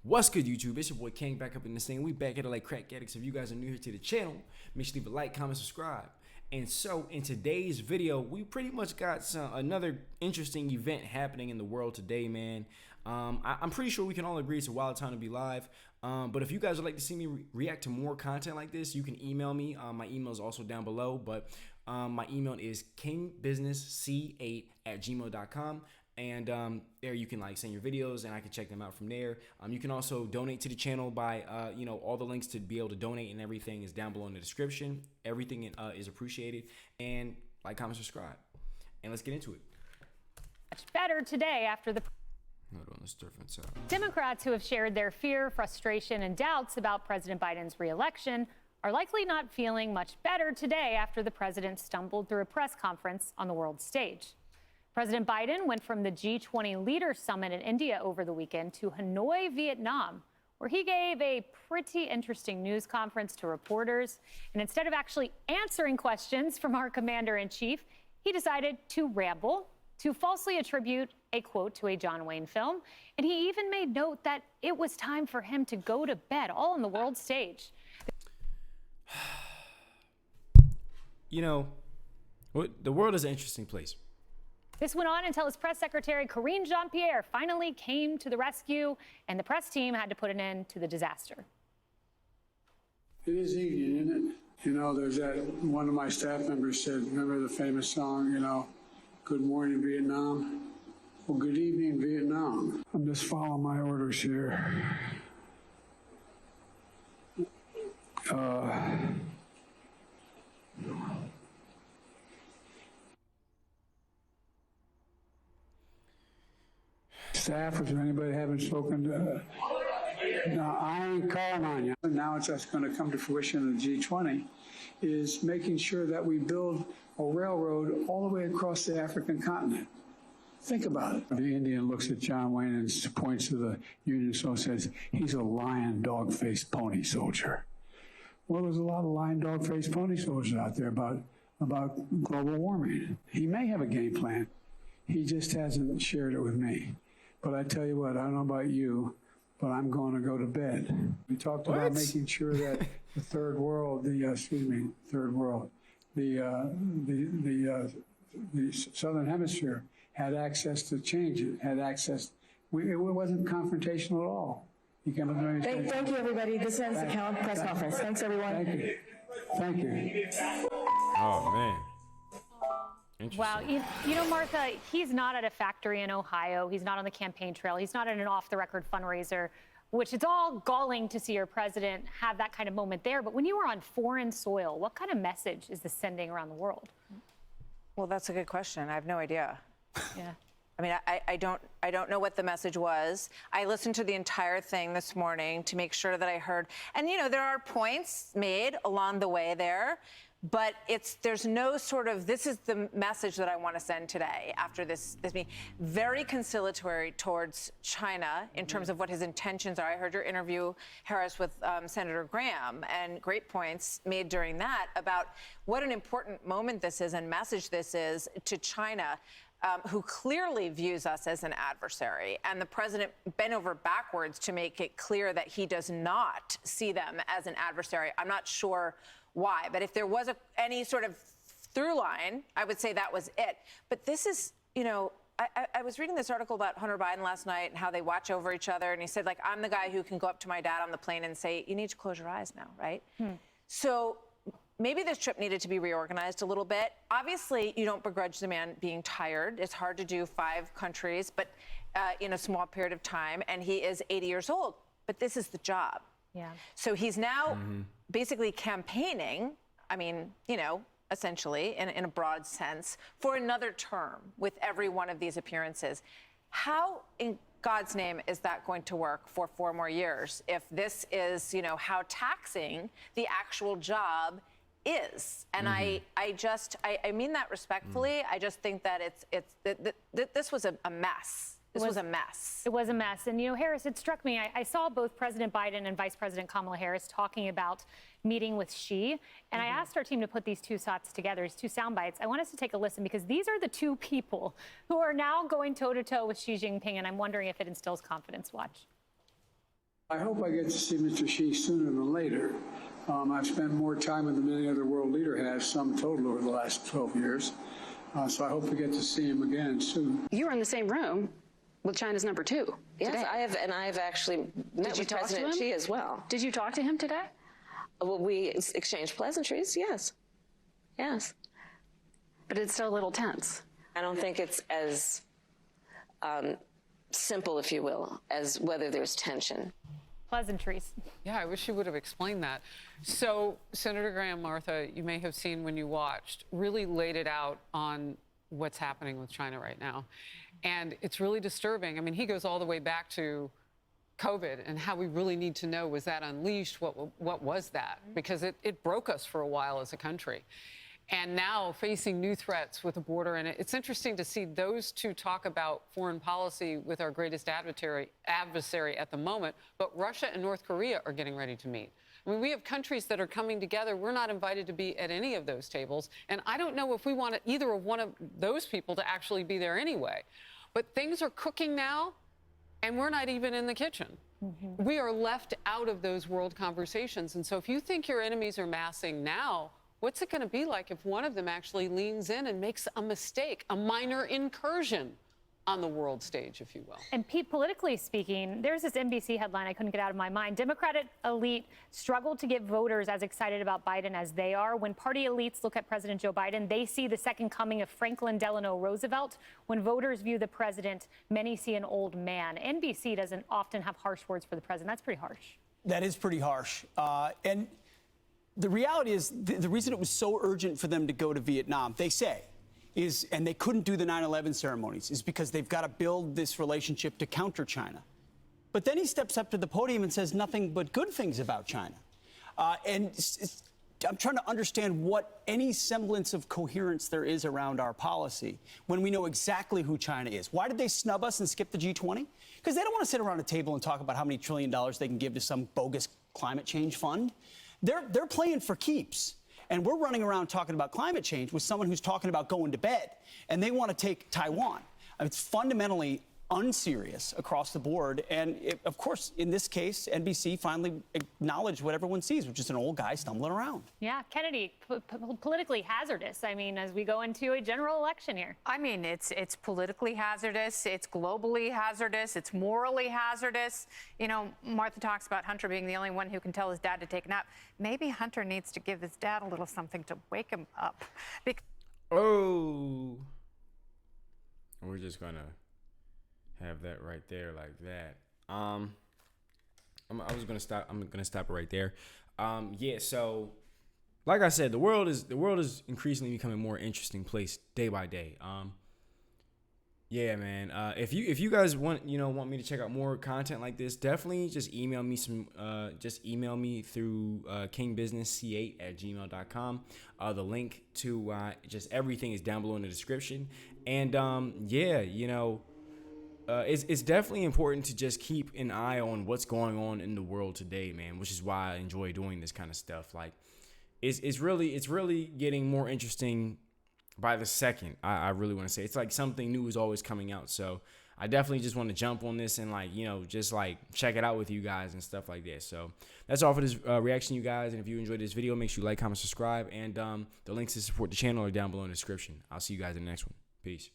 What's good, YouTube? It's your boy King back up in this thing. We back at it like crack addicts. If you guys are new here to the channel, make sure to leave a like, comment, subscribe. And so in today's video, we pretty much got another interesting event happening in the world today, man. I'm pretty sure we can all agree it's a wild time to be live. But if you guys would like to see me react to more content like this, you can email me. My email is also down below. But my email is kingbusinessc8@gmail.com. And there you can like send your videos and I can check them out from there. You can also donate to the channel by, all the links to be able to donate and everything is down below in the description. Everything is appreciated. And like, comment, subscribe. And let's get into it. Much better today after the Hold on, let's different out. Democrats who have shared their fear, frustration, and doubts about President Biden's re-election are likely not feeling much better today after the president stumbled through a press conference on the world stage. President Biden went from the G20 Leaders Summit in India over the weekend to Hanoi, Vietnam, where he gave a pretty interesting news conference to reporters. And instead of actually answering questions from our commander-in-chief, he decided to ramble, to falsely attribute a quote to a John Wayne film. And he even made note that it was time for him to go to bed, all on the world stage. You know, the world is an interesting place. This went on until his press secretary, Karine Jean-Pierre, finally came to the rescue, and the press team had to put an end to the disaster. It is evening, isn't it? You know, there's that, one of my staff members said, remember the famous song, Good Morning, Vietnam? Well, good evening, Vietnam. I'm just following my orders here. Staff, is there anybody haven't spoken to? No, I ain't calling on you. Now it's just going to come to fruition in the G20, is making sure that we build a railroad all the way across the African continent. Think about it. The Indian looks at John Wayne and points to the Union soldier and says, he's a lion, dog-faced pony soldier. Well, there's a lot of lion, dog-faced pony soldiers out there about global warming. He may have a game plan. He just hasn't shared it with me. But I tell you what, I don't know about you, but I'm going to go to bed. We talked about making sure that the third world, the Southern Hemisphere had access to change it, had access. It wasn't confrontational at all. You can Thank you, everybody. This ends the press conference. Thanks, everyone. Thank you. Thank you. Oh, man. Wow. You know, Martha, he's not at a factory in Ohio. He's not on the campaign trail. He's not at an off-the-record fundraiser, which it's all galling to see your president have that kind of moment there. But when you were on foreign soil, what kind of message is this sending around the world? Well, that's a good question. I have no idea. Yeah. I mean, I don't know what the message was. I listened to the entire thing this morning to make sure that I heard. And, there are points made along the way there. But there's no sort of, this is the message that I want to send today after this meeting. Very conciliatory towards China in terms of what his intentions are. I heard your interview, Harris, with Senator Graham, and great points made during that about what an important moment this is and message this is to China, who clearly views us as an adversary. And the president bent over backwards to make it clear that he does not see them as an adversary. I'm not sure why, but if there was any sort of through line, I would say that was it. But this is, I was reading this article about Hunter Biden last night and how they watch over each other. And he said, I'm the guy who can go up to my dad on the plane and say, you need to close your eyes now, right? So maybe this trip needed to be reorganized a little bit. Obviously, you don't begrudge the man being tired. It's hard to do 5 countries, but in a small period of time. And he is 80 years old. But this is the job. Yeah. So he's now basically campaigning, essentially, in a broad sense, for another term with every one of these appearances. How, in God's name, is that going to work for 4 more years if this is, how taxing the actual job is? And I mean that respectfully. I just think that this was a mess. This was a mess. It was a mess. And, Harris, it struck me. I saw both President Biden and Vice President Kamala Harris talking about meeting with Xi. And I asked our team to put these 2 shots together, these 2 sound bites. I want us to take a listen because these are the 2 people who are now going toe-to-toe with Xi Jinping. And I'm wondering if it instills confidence. Watch. I hope I get to see Mr. Xi sooner than later. I've spent more time with him than any other world leader has, sum total, over the last 12 years. So I hope to get to see him again soon. You were in the same room with China's number 2 Yes, today. I have actually met with President Xi as well. Did you talk to him today? Well, we exchanged pleasantries, yes. Yes. But it's still a little tense. I don't think it's as simple, if you will, as whether there's tension. Pleasantries. Yeah, I wish you would have explained that. So Senator Graham, Martha, you may have seen when you watched, really laid it out on what's happening with China right now. And it's really disturbing. I mean, he goes all the way back to COVID and how we really need to know, was that unleashed? What was that? Because it broke us for a while as a country. And now facing new threats with the border. And it's interesting to see those two talk about foreign policy with our greatest adversary at the moment. But Russia and North Korea are getting ready to meet. I mean, we have countries that are coming together. We're not invited to be at any of those tables. And I don't know if we want either of one of those people to actually be there anyway. But things are cooking now, and we're not even in the kitchen. Mm-hmm. We are left out of those world conversations. And so if you think your enemies are massing now, what's it going to be like if one of them actually leans in and makes a mistake, a minor incursion on the world stage, if you will? And Pete, politically speaking, there's this NBC headline I couldn't get out of my mind. Democratic elite struggle to get voters as excited about Biden as they are. When party elites look at President Joe Biden, they see the second coming of Franklin Delano Roosevelt. When voters view the president, many see an old man. NBC doesn't often have harsh words for the president. That's pretty harsh. That is pretty harsh. And the reality is the reason it was so urgent for them to go to Vietnam, they say, and they couldn't do the 9/11 ceremonies, is because they've got to build this relationship to counter China. But then he steps up to the podium and says nothing but good things about China. And I'm trying to understand what any semblance of coherence there is around our policy when we know exactly who China is. Why did they snub us and skip the G20? Because they don't want to sit around a table and talk about how many $1 trillion they can give to some bogus climate change fund. They're playing for keeps. And we're running around talking about climate change with someone who's talking about going to bed. And they want to take Taiwan. I mean, it's fundamentally unserious across the board. And of course, in this case, NBC finally acknowledged what everyone sees, which is an old guy stumbling around. Yeah, Kennedy, politically hazardous. I mean, as we go into a general election here. I mean, it's politically hazardous. It's globally hazardous. It's morally hazardous. You know, Martha talks about Hunter being the only one who can tell his dad to take a nap. Maybe Hunter needs to give his dad a little something to wake him up. Oh. We're just going to have that right there like that. I'm gonna stop it right there. Yeah, so like I said, the world is increasingly becoming a more interesting place day by day. Yeah, man. If you guys want me to check out more content like this, definitely just email me through kingbusinessc8@gmail.com. The link to just everything is down below in the description. And yeah, it's definitely important to just keep an eye on what's going on in the world today, man, which is why I enjoy doing this kind of stuff. Like, it's really getting more interesting by the second. I really want to say it's like something new is always coming out. So I definitely just want to jump on this and just check it out with you guys and stuff like that. So that's all for this reaction, you guys. And if you enjoyed this video, make sure you like, comment, subscribe. And the links to support the channel are down below in the description. I'll see you guys in the next one. Peace.